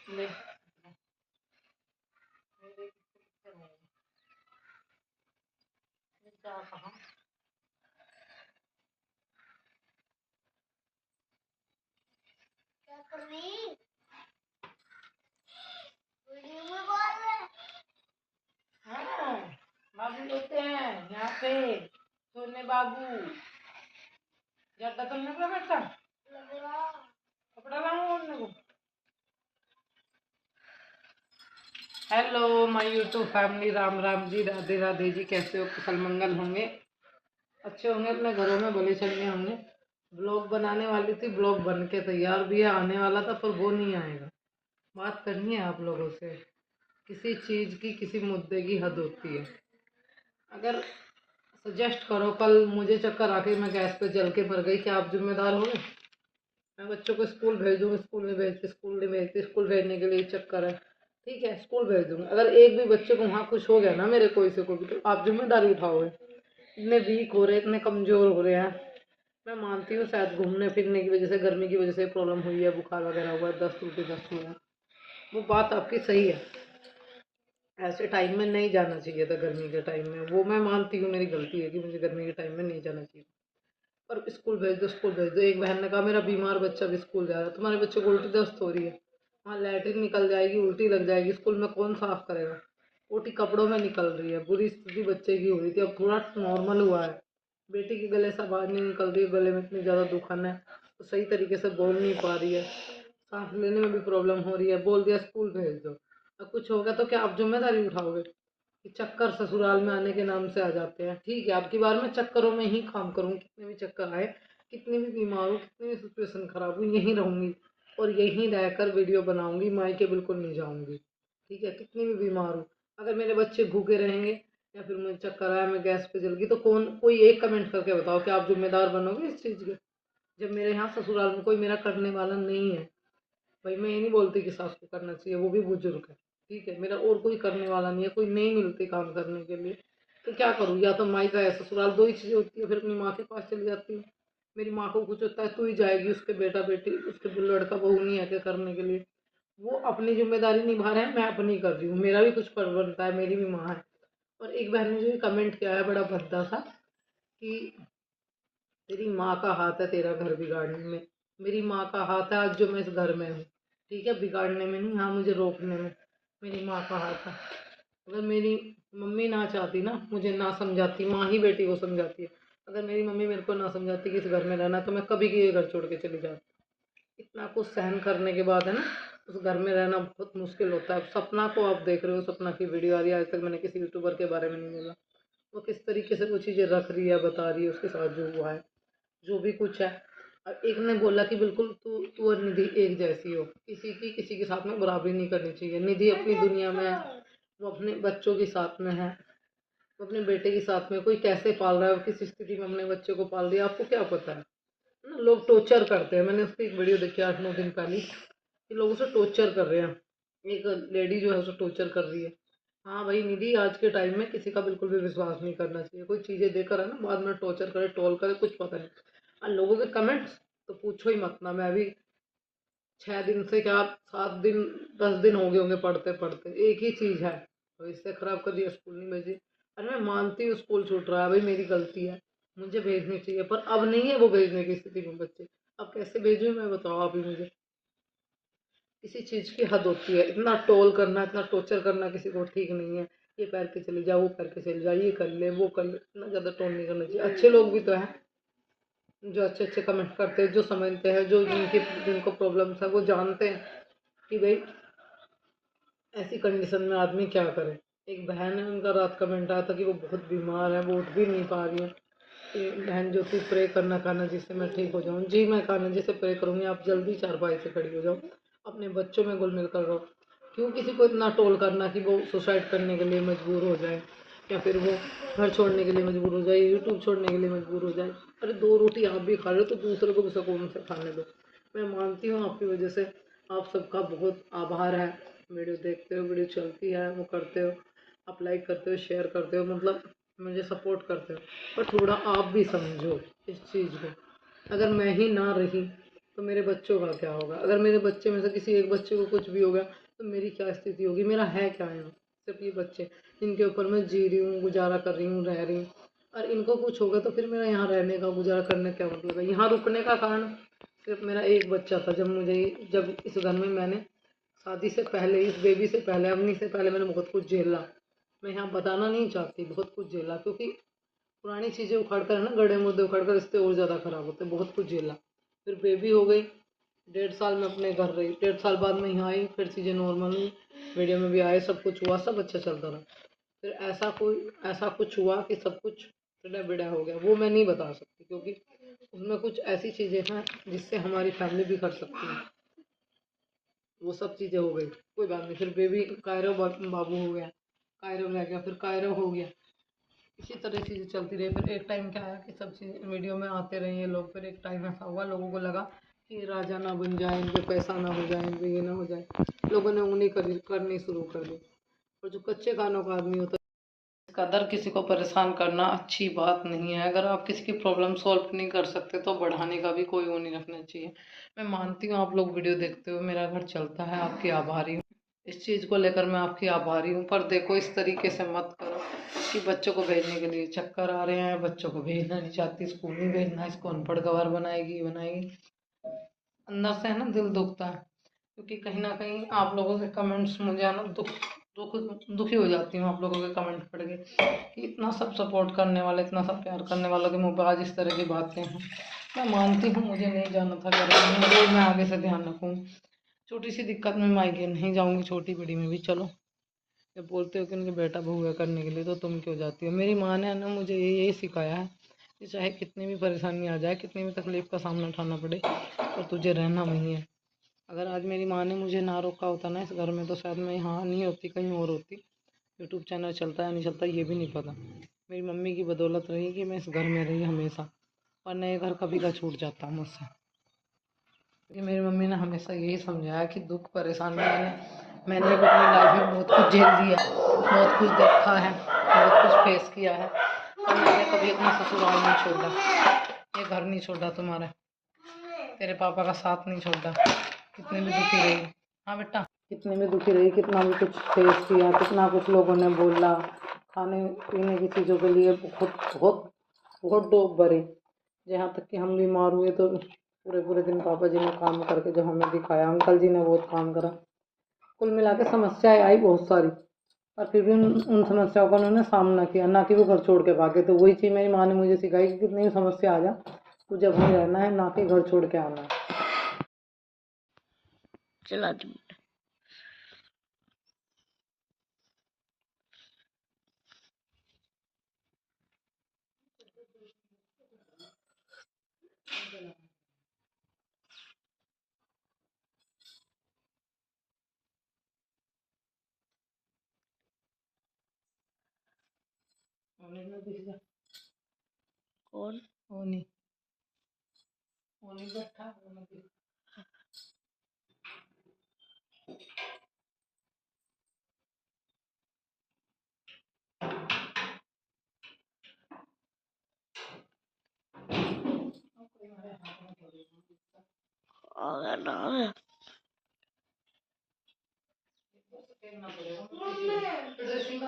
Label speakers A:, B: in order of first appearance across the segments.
A: ले जा कहाँ। क्या कर रही? वीडियो में बोल रहे। हाँ, बाबू होते हैं यहाँ पे। सोने बाबू ज्यादा तुमने क्या बैठा कपड़ा लाऊं ओढ़ने को। Hello my YouTube family, Ram Ram ji, Radhe Radhe ji. कैसे हो? कुशल मंगल होंगे, अच्छे होंगे, अपने घरों में भले चलने होंगे। ब्लॉग बनाने वाली थी, ब्लॉग बन के तैयार भी है, आने वाला था पर वो नहीं आएगा। बात करनी है आप लोगों से। किसी चीज़ की, किसी मुद्दे की हद होती है। अगर सजेस्ट करो, कल मुझे चक्कर आके मैं गैस पे जल के मर गई, क्या आप जिम्मेदार होंगे? मैं बच्चों को स्कूल भेज दूँगी, स्कूल नहीं भेजती, स्कूल भेजने के लिए चक्कर है। ठीक है, स्कूल भेज दूँगी। अगर एक भी बच्चे को वहाँ कुछ हो गया ना, मेरे कोई से को भी, तो आप जिम्मेदारी उठाओगे? इतने वीक हो रहे, इतने कमज़ोर हो रहे हैं। मैं मानती हूँ शायद घूमने फिरने की वजह से, गर्मी की वजह से प्रॉब्लम हुई है, बुखार वगैरह हुआ है, दस्त उल्टी दस्त हुआ है। वो बात आपकी सही है, ऐसे टाइम में नहीं जाना चाहिए था, गर्मी के टाइम में। वो मैं मानती हूँ, मेरी गलती है कि मुझे गर्मी के टाइम में नहीं जाना चाहिए। पर स्कूल भेज दो, स्कूल भेज दो। एक बहन ने कहा मेरा बीमार बच्चा भी स्कूल जा रहा है, तुम्हारे बच्चे को उल्टी दस्त हो रही है, वहाँ लैट्रिन निकल जाएगी, उल्टी लग जाएगी, स्कूल में कौन साफ करेगा? ओटी कपड़ों में निकल रही है, बुरी स्थिति बच्चे की हुई थी, अब थोड़ा नॉर्मल हुआ है। बेटी के गले से आवाज़ नहीं निकल रही है, गले में इतनी ज़्यादा दुखन है, तो सही तरीके से बोल नहीं पा रही है, सांस लेने में भी प्रॉब्लम हो रही है। बोल दिया स्कूल भेज दो। अब कुछ होगा तो क्या आप जिम्मेदारी उठाओगे? कि चक्कर ससुराल में आने के नाम से आ जाते हैं। ठीक है, अब की बार मैं चक्करों में ही काम करूँगी, कितने भी चक्कर आए, कितनी भी बीमार हूँ, कितनी भी सिचुएशन खराब हुई, यहीं रहूँगी और यहीं रहकर वीडियो बनाऊँगी, मायके बिल्कुल नहीं जाऊँगी। ठीक है, कितनी भी बीमार हूँ। अगर मेरे बच्चे भूखे रहेंगे या फिर मुझे चक्कर आया, मैं गैस पे जल गई, तो कोई एक कमेंट करके बताओ कि आप जिम्मेदार बनोगे इस चीज़ के? जब मेरे यहाँ ससुराल में कोई मेरा करने वाला नहीं है। भाई मैं ये नहीं बोलती कि सास को करना चाहिए, वो भी बुजुर्ग है। ठीक है, मेरा और कोई करने वाला नहीं है, कोई नहीं मिलती काम करने के लिए, तो क्या करूँ? या तो मायका या ससुराल, दो ही चीज़ें होती है। फिर अपनी माँ के पास चली जाती हूँ। मेरी माँ को कुछ होता है तू ही जाएगी, उसके बेटा बेटी, उसके लड़का बहू नहीं है क्या करने के लिए? वो अपनी जिम्मेदारी निभा रहे हैं, मैं अपनी कर रही हूँ, मेरा भी कुछ फर्ज बनता है, मेरी भी माँ है। और एक बहन ने जो कमेंट किया है बड़ा भद्दा सा, कि तेरी माँ का हाथ है तेरा घर बिगाड़ने में। मेरी माँ का हाथ है आज जो मैं इस घर में हूँ। ठीक है, बिगाड़ने में नहीं, हाँ मुझे रोकने में मेरी माँ का हाथ है। अगर मेरी मम्मी ना चाहती ना, मुझे ना समझाती, माँ ही बेटी को समझाती है, अगर मेरी मम्मी मेरे को ना समझाती कि इस घर में रहना, तो मैं कभी की ये घर छोड़ के चली जाती। इतना कुछ सहन करने के बाद है ना, उस घर में रहना बहुत मुश्किल होता है। सपना को आप देख रहे हो, सपना की वीडियो आ रही है, आज तक मैंने किसी यूट्यूबर के बारे में नहीं बोला, वो किस तरीके से वो चीज़ें रख रही है, बता रही है, उसके साथ जो हुआ है, जो भी कुछ है। और एक ने बोला कि बिल्कुल तू तू और निधि एक जैसी हो, किसी के साथ में बराबरी नहीं करनी चाहिए। निधि अपनी दुनिया में है, वो अपने बच्चों के साथ में है, वो अपने बेटे के साथ में। कोई कैसे पाल रहा है, किस स्थिति में अपने बच्चे को पाल दिया, आपको क्या पता है ना? लोग टॉर्चर करते हैं, मैंने उसकी एक वीडियो देखी 8-9 दिन पहले, कि लोग उसे टॉर्चर कर रहे हैं। एक लेडी जो है उसे टॉर्चर कर रही है। हाँ भाई निधि, आज के टाइम में किसी का बिल्कुल भी विश्वास नहीं करना चाहिए। कोई चीज़ें देकर है ना, बाद में टॉर्चर करे, ट्रोल करे, कुछ पता नहीं। और लोगों के कमेंट्स तो पूछो ही मत ना। मैं अभी 6 दिन से, क्या 7 दिन 10 दिन हो गए होंगे पढ़ते पढ़ते, एक ही चीज़ है, तो इससे खराब कर दिया, स्कूल नहीं भेजी। अरे मैं मानती हूँ स्कूल छूट रहा है, भाई मेरी गलती है, मुझे भेजनी चाहिए, पर अब नहीं है वो भेजने की स्थिति में बच्चे। अब कैसे भेजूँ मैं, बताओ आप ही मुझे। किसी चीज़ की हद होती है, इतना टोल करना, इतना टॉर्चर करना किसी को ठीक नहीं है। ये पैर के चले जाओ, वो पैर के चले जाओ, ये कर ले, वो कर ले, इतना ज़्यादा टोल नहीं करना चाहिए। अच्छे लोग भी तो हैं जो अच्छे अच्छे कमेंट करते हैं, जो समझते हैं, जो जिनको प्रॉब्लम्स है, वो जानते हैं कि भाई ऐसी कंडीशन में आदमी क्या करे। एक बहन है, उनका रात कमेंट आया था कि वो बहुत बीमार है, वो उठ भी नहीं पा रही है। कि बहन जो थी, प्रे करना कान्हा जी से मैं ठीक हो जाऊँ। जी मैं कान्हा जी से प्रे करूँगी, आप जल्दी चारपाई से खड़ी हो जाओ, अपने बच्चों में घुल मिल कर रहो। क्यों किसी को इतना टोल करना कि वो सुसाइड करने के लिए मजबूर हो जाए, या फिर वो घर छोड़ने के लिए मजबूर हो जाए, यूट्यूब छोड़ने के लिए मजबूर हो जाए। अरे 2 रोटी आप भी खा रहे हो, तो दूसरे को भी सुकून से खाने दो। मैं मानती हूँ आपकी वजह से आप सबका बहुत आभार है। वीडियो देखते हो, वीडियो चलती है, वो करते हो, आप लाइक करते हो, शेयर करते हो, मतलब मुझे सपोर्ट करते हो। पर थोड़ा आप भी समझो इस चीज़ को। अगर मैं ही ना रही तो मेरे बच्चों का क्या होगा? अगर मेरे बच्चे में से किसी एक बच्चे को कुछ भी हो गया तो मेरी क्या स्थिति होगी? मेरा है क्या यहाँ? सिर्फ ये बच्चे, इनके ऊपर मैं जी रही हूँ, गुजारा कर रही हूँ, रह रही हूँ, और इनको कुछ होगा तो फिर मेरा यहाँ रहने का, गुजारा करने का क्या मतलब है? यहाँ रुकने का कारण सिर्फ मेरा एक बच्चा था। जब इस घर में मैंने शादी से पहले, इस बेबी से पहले, अवनी से पहले मैंने बहुत कुछ झेला। मैं यहाँ बताना नहीं चाहती, बहुत कुछ झेला, क्योंकि पुरानी चीज़ें उखाड़ कर है ना, गड़े मुद्दे उखाड़ कर रिश्ते और ज़्यादा खराब होते, बहुत कुछ झेला। फिर बेबी हो गई, 1.5 साल में अपने घर रही, 1.5 साल बाद में यहाँ आई, फिर चीज़ें नॉर्मल हुई, मीडिया में भी आए, सब कुछ हुआ, सब अच्छा चलता रहा। फिर ऐसा कुछ हुआ कि सब कुछ टेढ़ा बेढ़ा हो गया, वो मैं नहीं बता सकती, क्योंकि उसमें कुछ ऐसी चीज़ें हैं जिससे हमारी फैमिली भी कर सकती है। वो सब चीज़ें हो गई, कोई बात नहीं। फिर बेबी कायरो बाबू हो गया, कायरो रह गया, फिर कायरो हो गया, इसी तरह चीज़ें चलती रही। फिर एक टाइम क्या आया कि सब चीज़ वीडियो में आते रहे ये लोग। फिर एक टाइम ऐसा हुआ, लोगों को लगा कि ये राजा ना बन जाए, इनके पैसा ना हो जाए, इनके ये ना हो जाए, लोगों ने उंगली करनी शुरू कर दी। और जो कच्चे कानों का आदमी होता है, कदर किसी को परेशान करना अच्छी बात नहीं है। अगर आप किसी की प्रॉब्लम सॉल्व नहीं कर सकते तो बढ़ाने का भी कोई वो नहीं रखना चाहिए। मैं मानती हूँ आप लोग वीडियो देखते हो, मेरा घर चलता है, आपकी आभारी हूँ, इस चीज़ को लेकर मैं आपकी आभारी हूँ। पर देखो, इस तरीके से मत करो कि बच्चों को भेजने के लिए चक्कर आ रहे हैं, बच्चों को भेजना नहीं चाहती, स्कूल नहीं भेजना, इसको अनपढ़ गवार बनाएगी। अंदर से है ना, दिल दुखता है, क्योंकि कहीं ना कहीं आप लोगों के कमेंट्स मुझे है ना दुख दुखी हो जाती हूँ आप लोगों के कमेंट पढ़ के, कि इतना सब सपोर्ट करने वाले, इतना सब प्यार करने वालों के मुँह पे आज इस तरह की बातें हैं। मैं मानती हूँ मुझे नहीं जाना था करने में, वो मैं आगे से ध्यान रखूँ। छोटी सी दिक्कत में मायके नहीं जाऊँगी, छोटी बड़ी में भी। चलो, जब बोलते हो कि उनके बेटा बहू है करने के लिए, तो तुम क्यों जाती हो? मेरी माँ ने ना मुझे यही सिखाया है कि चाहे कितनी भी परेशानी आ जाए, कितनी भी तकलीफ़ का सामना उठाना पड़े, पर तुझे रहना वहीं है। अगर आज मेरी माँ ने मुझे ना रोका होता ना इस घर में, तो शायद मैं यहाँ नहीं होती, कहीं और होती। यूट्यूब चैनल चलता है नहीं चलता ये भी नहीं पता। मेरी मम्मी की बदौलत रही कि मैं इस घर में रही हमेशा, वरना ये घर कभी का छूट जाता मुझसे। क्योंकि मेरी मम्मी ने हमेशा यही समझाया कि दुख परेशानी मैंने भी अपनी लाइफ में बहुत कुछ झेल लिया, बहुत कुछ देखा है, बहुत कुछ फेस किया है, और मैंने कभी अपना ससुराल नहीं छोड़ा, ये घर नहीं छोड़ा तुम्हारा, तेरे पापा का साथ नहीं छोड़ा। कितनी भी दुखी रही, हाँ बेटा, कितनी भी दुखी रही, कितना भी कुछ फेस किया, कितना कुछ लोगों ने बोला, खाने पीने की चीज़ों के लिए बहुत बहुत बहुत डोब भरी। यहाँ तक कि हम बीमार हुए तो पूरे पूरे दिन पापा जी ने काम करके जो हमें दिखाया, अंकल जी ने बहुत काम करा। कुल मिला के समस्याएं आई बहुत सारी, और फिर भी उन समस्याओं का उन्होंने सामना किया, ना कि वो घर छोड़ के भागे। तो वही चीज़ मेरी माँ ने मुझे सिखाई कि कितनी भी समस्या आ जा, तुझे वहीं रहना है, ना कि घर छोड़ के आना है। चला कौन? ओनी, ओनी बैठा ना,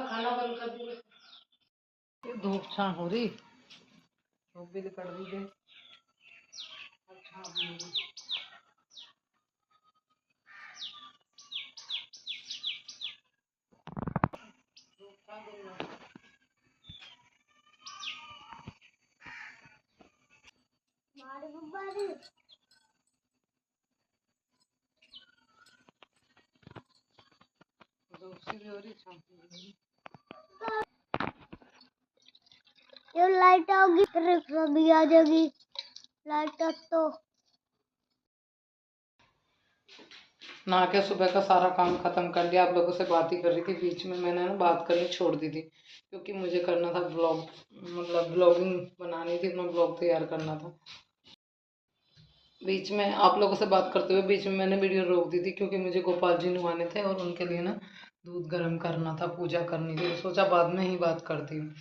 A: खाना बंद कर दूँ। धूप छां हो रही, धूप भी निकल रही है। ये लाइट आओगी रिक्शा भी आ जाएगी, लाइट तो नहा के सुबह का सारा काम खत्म कर लिया। आप लोगों से बात ही कर रही थी, बीच में मैंने ना बात करनी छोड़ दी थी, क्योंकि मुझे करना था ब्लॉग, मतलब ब्लॉगिंग बनानी थी, अपना ब्लॉग तैयार करना था। बीच में आप लोगों से बात करते हुए बीच में मैंने वीडियो रोक दी थी, क्योंकि मुझे गोपाल जी नहवाने थे और उनके लिए ना दूध गर्म करना था, पूजा करनी थी, सोचा बाद में ही बात करती हूँ।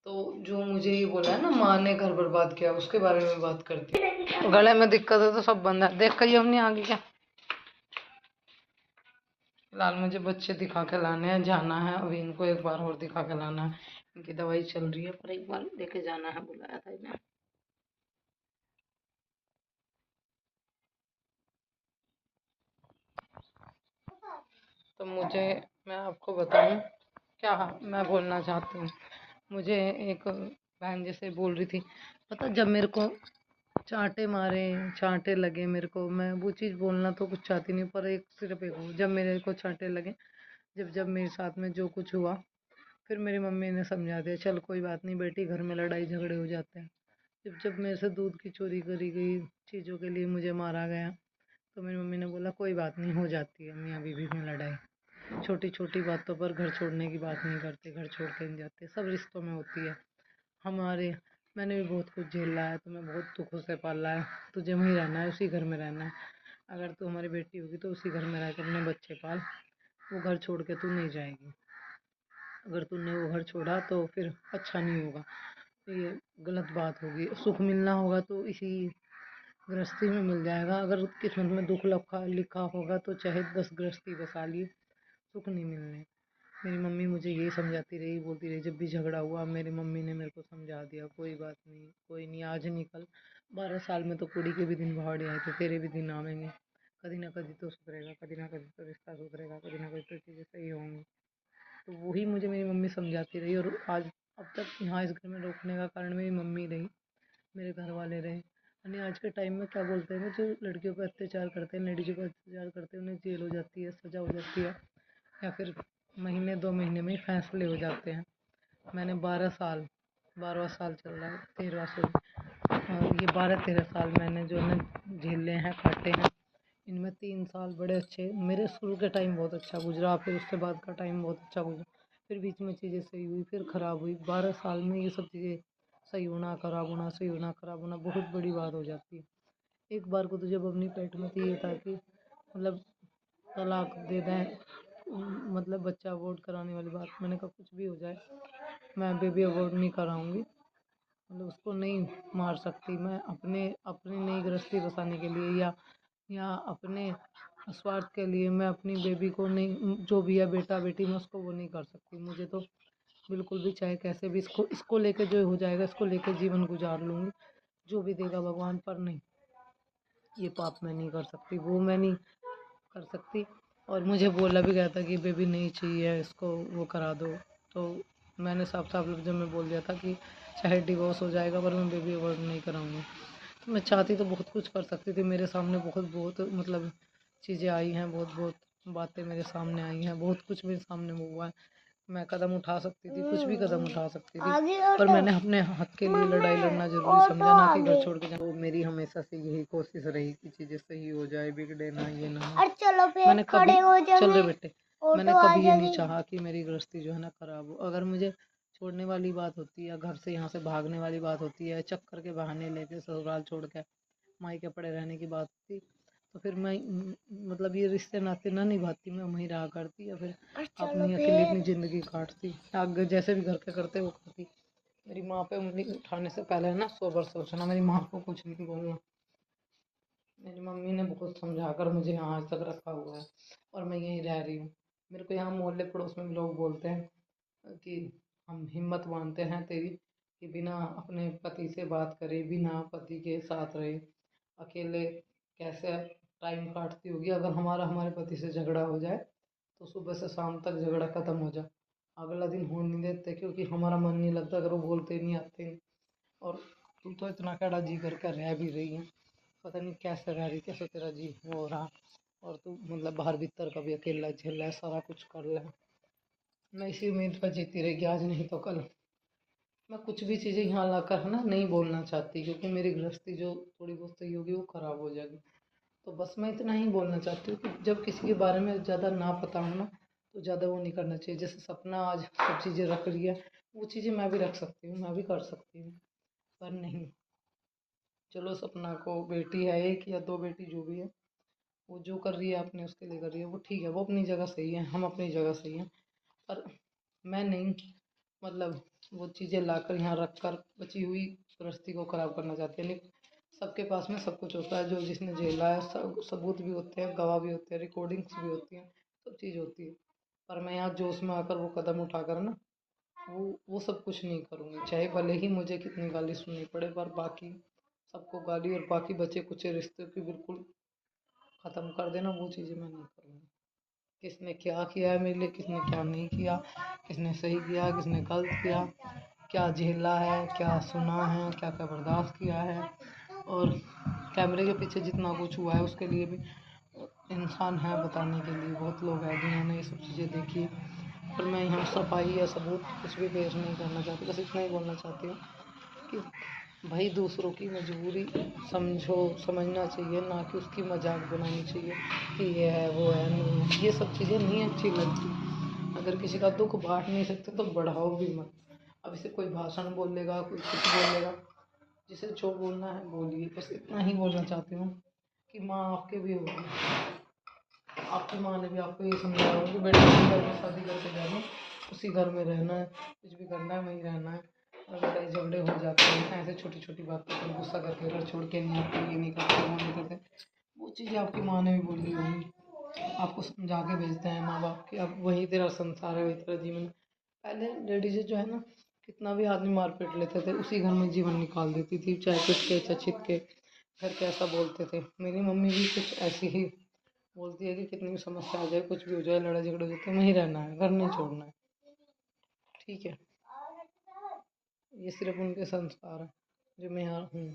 A: तो जो मुझे ये बोला है ना, माँ ने घर बर्बाद किया, उसके बारे में बात करती हूँ। गले में दिक्कत है तो सब बंद है। देख कर हम नहीं आगे क्या। फिलहाल मुझे बच्चे दिखा के लाने हैं, जाना है अभी इनको एक बार और दिखा के लाना है। इनकी दवाई चल रही है पर एक बार लेके जाना है, बुलाया था इन्हें। तो मैं आपको बताऊं क्या मैं बोलना चाहती हूँ। मुझे एक बहन जैसे बोल रही थी, पता जब मेरे को चांटे मारे, चांटे लगे मेरे को, मैं वो चीज़ बोलना तो कुछ चाहती नहीं, पर एक सिर्फ एक हो, जब मेरे को चांटे लगे, जब जब मेरे साथ में जो कुछ हुआ, फिर मेरी मम्मी ने समझा दिया, चल कोई बात नहीं बेटी, घर में लड़ाई झगड़े हो जाते हैं। जब जब मेरे से दूध की चोरी करी गई, चीज़ों के लिए मुझे मारा गया, तो मेरी मम्मी ने बोला कोई बात नहीं, हो जाती है मियाँ बीवी में लड़ाई, छोटी छोटी बातों पर घर छोड़ने की बात नहीं करते, घर छोड़ के नहीं जाते, सब रिश्तों में होती है। हमारे मैंने भी बहुत कुछ झेला है, तुम्हें बहुत दुखों से पाला है, तुझे वहीं रहना है, उसी घर में रहना है। अगर तू हमारी बेटी होगी तो उसी घर में रह कर अपने बच्चे पाल, वो घर छोड़ के तू नहीं जाएगी। अगर तूने वो घर छोड़ा तो फिर अच्छा नहीं होगा, ये गलत बात होगी। सुख मिलना होगा तो इसी गृहस्थी में मिल जाएगा, अगर किस्मत में दुख लिखा लिखा होगा तो चाहे 10 गृहस्थी बसा लिए, सुख नहीं मिलने। मेरी मम्मी मुझे यही समझाती रही, बोलती रही, जब भी झगड़ा हुआ मेरी मम्मी ने मेरे को समझा दिया, कोई बात नहीं, कोई नहीं, आज नहीं कल 12 साल में तो कुड़ी के भी दिन भाड़े आए थे, तेरे भी दिन आवेंगे, कभी ना कभी तो सुधरेगा, कभी ना कभी तो रिश्ता सुधरेगा, कभी ना कभी तो चीज़ें सही होंगी। तो वही मुझे मेरी मम्मी समझाती रही, और आज अब तक यहाँ इस घर में रोकने का कारण मेरी मम्मी रही, मेरे घर वाले रहे। यानी आज के टाइम में क्या बोलते हैं, जो लड़कियों पर अत्याचार करते हैं, लेडीज़ों पर अत्याचार करते हैं, उन्हें जेल हो जाती है, सज़ा हो जाती है, या फिर महीने 2 महीने में ही फैसले हो जाते हैं। मैंने 12 साल चल रहा है, 13 सॉरी, और ये 12-13 साल मैंने जो है झेले हैं, काटे हैं। इनमें 3 साल बड़े अच्छे, मेरे शुरू के टाइम बहुत अच्छा गुजरा, फिर उसके बाद का टाइम बहुत अच्छा गुजरा, फिर बीच में चीज़ें सही हुई, फिर ख़राब हुई। 12 साल में ये सब चीज़ें सही होना, ख़राब होना, सही होना, ख़राब होना बहुत बड़ी बात हो जाती है। एक बार को तो जब अपनी पेट में थी, ये था कि मतलब तलाक दे दें, मतलब बच्चा अबॉर्ट कराने वाली बात, मैंने कहा कुछ भी हो जाए मैं बेबी अबॉर्ट नहीं कराऊंगी, मतलब उसको नहीं मार सकती मैं, अपने अपनी नई गृहस्थी बसाने के लिए या अपने स्वार्थ के लिए मैं अपनी बेबी को नहीं, जो भी है बेटा बेटी, मैं उसको वो नहीं कर सकती। मुझे तो बिल्कुल भी, चाहे कैसे भी, इसको इसको लेके जो हो जाएगा, इसको लेके जीवन गुजार लूँगी, जो भी देगा भगवान, पर नहीं, ये पाप मैं नहीं कर सकती, वो मैं नहीं कर सकती। और मुझे बोला भी गया था कि बेबी नहीं चाहिए, इसको वो करा दो, तो मैंने साफ साफ लफ्ज़ों में बोल दिया था कि चाहे डिवोर्स हो जाएगा पर मैं बेबी अबॉर्ट नहीं कराऊंगी। तो मैं चाहती तो बहुत कुछ कर सकती थी, मेरे सामने बहुत बहुत मतलब चीज़ें आई हैं, बहुत बहुत बातें मेरे सामने आई हैं, बहुत कुछ मेरे सामने हुआ है, मैं कदम उठा सकती थी, कुछ भी कदम उठा सकती थी, पर मैंने अपने हक के लिए लड़ाई लड़ना ज़रूरी समझा, ना कि घर छोड़ के जाना। तो मेरी हमेशा से यही कोशिश रही कि चीज़ें सही हो जाए, बिगड़े ना, ये ना हो। मैंने कभी चल रहे बेटे, मैंने कभी ये नहीं चाहा कि मेरी गृहस्थी जो है ना खराब हो। अगर मुझे छोड़ने वाली बात होती है, घर से यहाँ से भागने वाली बात होती है, चक्कर के बहाने लेके ससुराल छोड़ के मायके पड़े रहने की बात होती, तो फिर मैं मतलब ये रिश्ते नाते ना निभाती, मैं वहीं रहा करती, या फिर अपनी अकेली अपनी ज़िंदगी काटती, आगे जैसे भी घर के करते वो करती। मेरी माँ पे उंगली उठाने से पहले ना 100 बार सोचना, मेरी माँ को कुछ नहीं बोलना। मेरी मम्मी ने बहुत समझा कर मुझे यहाँ आज तक रखा हुआ है, और मैं यहीं रह रही हूँ। मेरे को यहाँ मोहल्ले पड़ोस में भी लोग बोलते हैं कि हम हिम्मत मानते हैं तेरी, कि बिना अपने पति से बात करे, बिना पति के साथ रहे, अकेले कैसे टाइम काटती होगी। अगर हमारे पति से झगड़ा हो जाए तो सुबह से शाम तक झगड़ा ख़त्म हो जाए, अगला दिन होने नहीं देते, क्योंकि हमारा मन नहीं लगता, अगर वो बोलते नहीं आते। और तू तो इतना कड़ा जी करके रह भी रही है, पता नहीं कैसे रह रही, कैसे तेरा जी हो रहा, और तू मतलब बाहर भीतर का भी अकेला झेल है, सारा कुछ कर ले। मैं इसी उम्मीद पर जीती रही कि आज नहीं तो कल मैं कुछ भी चीज़ें यहाँ लाकर है ना नहीं बोलना चाहती, क्योंकि मेरी गृहस्थी जो थोड़ी बहुत सही होगी वो ख़राब हो जाएगी। तो बस मैं इतना ही बोलना चाहती हूँ कि जब किसी के बारे में ज़्यादा ना पता हो ना, तो ज़्यादा वो नहीं करना चाहिए। जैसे सपना आज सब चीज़ें रख रही है, वो चीज़ें मैं भी रख सकती हूँ, मैं भी कर सकती हूँ, पर नहीं। चलो सपना को बेटी है, एक या दो बेटी जो भी है, वो जो कर रही है अपने उसके लिए कर रही है, वो ठीक है, वो अपनी जगह सही है, हम अपनी जगह सही हैं, पर मैं नहीं, मतलब वो चीज़ें लाकर यहाँ रख कर बची हुई परिस्थिति को खराब करना चाहते हैं। लेकिन सबके पास में सब कुछ होता है, जो जिसने झेला है, सब सबूत भी होते हैं, गवाह भी होते हैं, रिकॉर्डिंग्स भी होती हैं, सब चीज़ होती है। पर मैं यहाँ जोश में आकर वो कदम उठाकर ना वो सब कुछ नहीं करूँगी, चाहे भले ही मुझे कितनी गाली सुननी पड़े। पर बाकी सबको गाली और बाकी बचे कुछ रिश्तों की बिल्कुल ख़त्म कर देना, वो चीज़ें मैं नहीं करूँगी। किसने क्या किया है मेरे लिए, किसने क्या नहीं किया, किसने सही किया, किसने गलत किया, क्या झेला है, क्या सुना है, क्या क्या बर्दाश्त किया है, और कैमरे के पीछे जितना कुछ हुआ है उसके लिए भी इंसान है बताने के लिए, बहुत लोग हैं जिन्होंने ये सब चीज़ें देखी। पर मैं यहाँ सफाई या सबूत कुछ भी पेश नहीं करना चाहती, बस इतना ही बोलना चाहती हूँ कि भाई दूसरों की मजबूरी समझो, समझना चाहिए, ना कि उसकी मजाक बनानी चाहिए कि ये है वो है, नहीं है। ये सब चीज़ें नहीं अच्छी लगती। अगर किसी का दुख बांट नहीं सकते तो बढ़ाओ भी मत। अब इसे कोई भाषण बोल लेगा, कोई कुछ बोल लेगा, जिसे जो बोलना है बोलिए। बस इतना ही बोलना चाहती हूँ कि माँ आपके भी होगी, आपकी माँ ने भी आपको ये समझाया होगा कि बेटा उसी घर में शादी करके जाना, उसी घर में रहना है, कुछ भी करना है वहीं रहना है। और लड़ाई झगड़े हो जाते हैं ऐसे छोटी छोटी बातों पर गुस्सा करके, घर छोड़ के नहीं आते, ये नहीं करते, वो नहीं करते, वो चीज़ें आपकी माँ ने भी बोली होंगी। आपको समझा के भेजते हैं माँ बाप कि अब वही तेरा संसार है, वही तेरा जीवन है। पहले लेडीज़ जो है ना, कितना भी आदमी मार पीट लेते थे, उसी घर में जीवन निकाल देती थी, चाहे पिट के चाहे छिट के। घर कैसा बोलते थे, मेरी मम्मी भी कुछ ऐसी ही बोलती है कि कितनी भी समस्या आ जाए, कुछ भी हो जाए, लड़ाई झगड़े हो जाते, वहीं रहना है, घर नहीं छोड़ना है। ठीक है, ये सिर्फ उनके संस्कार है जो मैं यहाँ हूँ।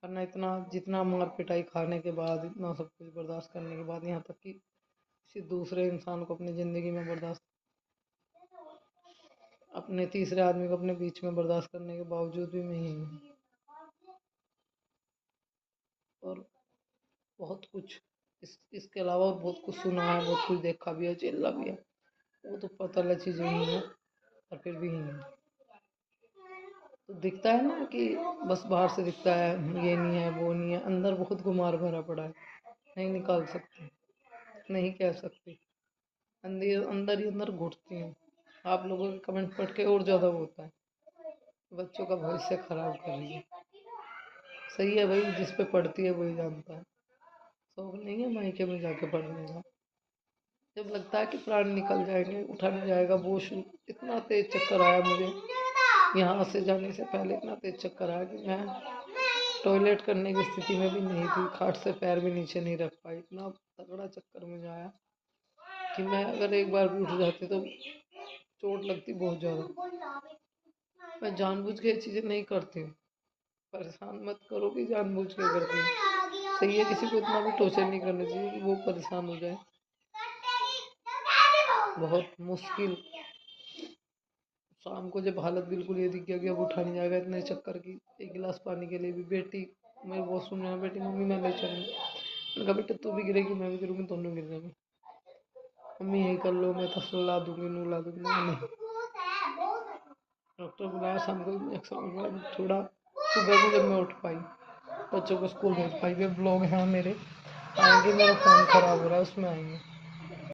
A: वरना इतना जितना मार पिटाई खाने के बाद, इतना सब कुछ बर्दाश्त करने के बाद, यहाँ तक कि किसी दूसरे इंसान को अपनी ज़िंदगी में बर्दाश्त, अपने तीसरे आदमी को अपने बीच में बर्दाश्त करने के बावजूद भी मैं यहीं हूँ। और बहुत कुछ इसके अलावा बहुत कुछ सुना है, बहुत कुछ देखा भी है, झेला भी है, वो तो पता लग चीज़ें नहीं है, पर फिर भी यहीं है। तो दिखता है ना कि बस बाहर से दिखता है, ये नहीं है वो नहीं है, अंदर बहुत गुमार भरा पड़ा है, नहीं निकाल सकते, नहीं कह सकते, अंदर अंदर ही अंदर घुटती हैं। आप लोगों के कमेंट पढ़ के और ज़्यादा वो होता है, बच्चों का भविष्य खराब कर रही है। सही है भाई, जिस पे पढ़ती है वही जानता है। शौक नहीं है मायके में जाके पढ़ने का। जब लगता है कि प्राण निकल जाएंगे, उठा नहीं जाएगा, वो इतना तेज चक्कर आया मुझे यहाँ से जाने से पहले, इतना तेज चक्कर आया कि मैं टॉयलेट करने की स्थिति में भी नहीं थी, खाट से पैर भी नीचे नहीं रख पाई। इतना तगड़ा चक्कर मुझे आया कि मैं अगर एक बार भी उठ जाती तो चोट लगती बहुत ज़्यादा। मैं जानबूझ के ये चीज़ें नहीं करती हूँ, परेशान मत करो कि जानबूझ के करती हूँ। सही है, किसी को इतना भी टॉर्चर नहीं करना चाहिए कि वो परेशान हो जाए। बहुत मुश्किल शाम को जब हालत बिल्कुल ये दिख गया कि अब उठा नहीं जाएगा इतने चक्कर की, एक गिलास पानी के लिए भी बेटी मेरे वॉशरूम में, बेटी मम्मी मैं ले चलूँगी। मैंने कहा बेटा तू भी गिरेगी मैं भी गिरूँगी, दोनों गिर जाएंगे। मम्मी यही कर लो, मैं तसला ला दूँगी, नू ला दूँगी। नहीं, डॉक्टर बुलाया, शाम को इंजेक्शन लगवाया, थोड़ा सुबह को जब मैं उठ पाई, बच्चों को स्कूल भेज पाई। वे ब्लॉग हैं मेरे, आएंगे, मेरा फ़ोन ख़राब हो रहा है उसमें आएंगे।